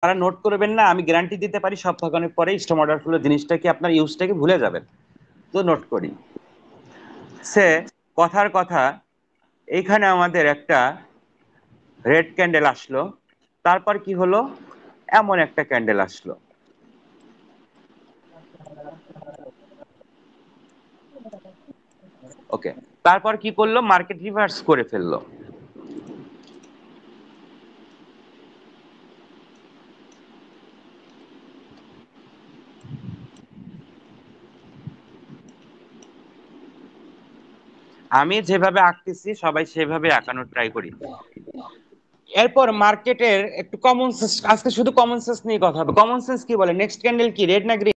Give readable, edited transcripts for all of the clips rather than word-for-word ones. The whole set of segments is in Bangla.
তারা নোট করবেন না, আমি গ্যারান্টি দিতে পারি সপ্তাহখানেক পরে স্টপ অর্ডার ফ্লো জিনিসটা কি আপনার ইউজটাকে ভুলে যাবেন। তো নোট করি সে কথার কথা, এইখানে আমাদের একটা রেড ক্যান্ডেল আসলো, তারপর কি হলো, এমন একটা ক্যান্ডেল আসলো। ওকে, তারপর কি করলো, মার্কেট রিভার্স করে ফেললো। আমি যেভাবে আঁকতেছি সবাই সেভাবে আঁকানোর ট্রাই করি। এরপর মার্কেটের একটু কমন সেন্স, আজকে শুধু কমন সেন্স নিয়ে কথা হবে। কমন সেন্স কি বলে, নেক্সট ক্যান্ডেল কি রেড না গ্রিন?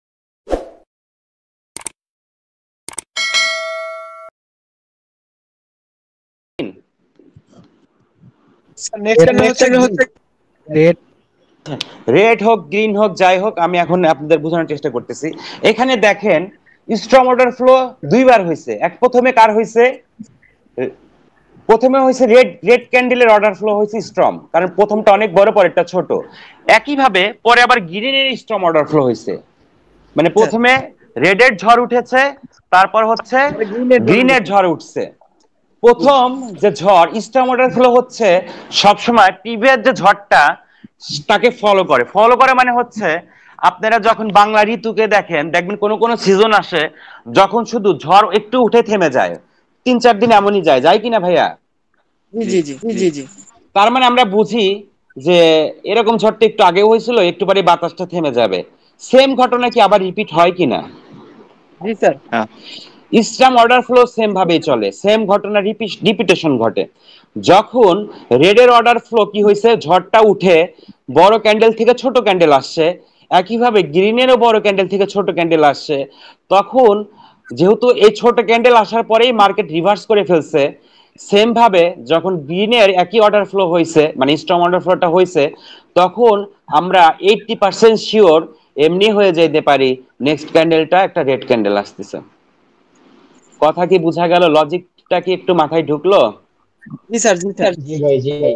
রেড হোক গ্রিন হোক যাই হোক, আমি এখন আপনাদের বোঝানোর চেষ্টা করতেছি। এখানে দেখেন স্ট্রং অর্ডার ফ্লো দুইবার হয়েছে। এক প্রথমে কার হয়েছে, প্রথমে হয়েছে রেড রেড ক্যান্ডেলের অর্ডার ফ্লো হয়েছে স্ট্রং, কারণ প্রথমটা অনেক বড় পরেরটা ছোট। একইভাবে পরে আবার গ্রিনের স্ট্রং অর্ডার ফ্লো হয়েছে, মানে প্রথমে রেডের ঝড় উঠেছে, তারপর হচ্ছে গ্রিনের ঝড় উঠছে। প্রথম যে ঝড় স্ট্রং অর্ডার ফ্লো হচ্ছে সবসময় প্রিভিয়াস যে ঝড়টা তাকে ফলো করে। ফলো করে মানে হচ্ছে আপনারা যখন বাংলা ঋতুকে দেখেন, দেখবেন কোন কোন সিজন আসে যখন শুধু ঝড় একটু উঠে থেমে যায়, 3-4 দিন এমনই যায়, যায় কিনা ভাইয়া? জি জি জি জি। তার মানে আমরা বুঝি যে এরকম ঝড়টা একটু আগেও হয়েছিল, একটু পরে বাতাসটা থেমে যাবে। সেম ঘটনা কি আবার রিপিট হয় কিনা? জি sir. Strong order flow same ভাবেই চলে, সেম ঘটনা রিপিটেশন ঘটে। যখন রেডের অর্ডার ফ্লো কি হয়েছে, ঝড়টা উঠে বড় ক্যান্ডেল থেকে ছোট ক্যান্ডেল আসছে, একইভাবে গ্রিনেরও বড় ক্যান্ডেল থেকে ছোট ক্যান্ডেল আসছে। তখন যেহেতু এই ছোট ক্যান্ডেল আসার পরেই মার্কেট রিভার্স করে ফেলছে, সেম ভাবে যখন গ্রিনের একই অর্ডার ফ্লো হয়েছে, মানে স্ট্রং অর্ডার ফ্লোটা হয়েছে, তখন আমরা 80% শিওর এমনি হয়ে যেতে পারি নেক্সট ক্যান্ডেলটা একটা রেড ক্যান্ডেল আসতেছে। কথা কি বোঝা গেল? লজিকটা কি একটু মাথায় ঢুকলো? জি স্যার জি স্যার। জি ভাই জি ভাই।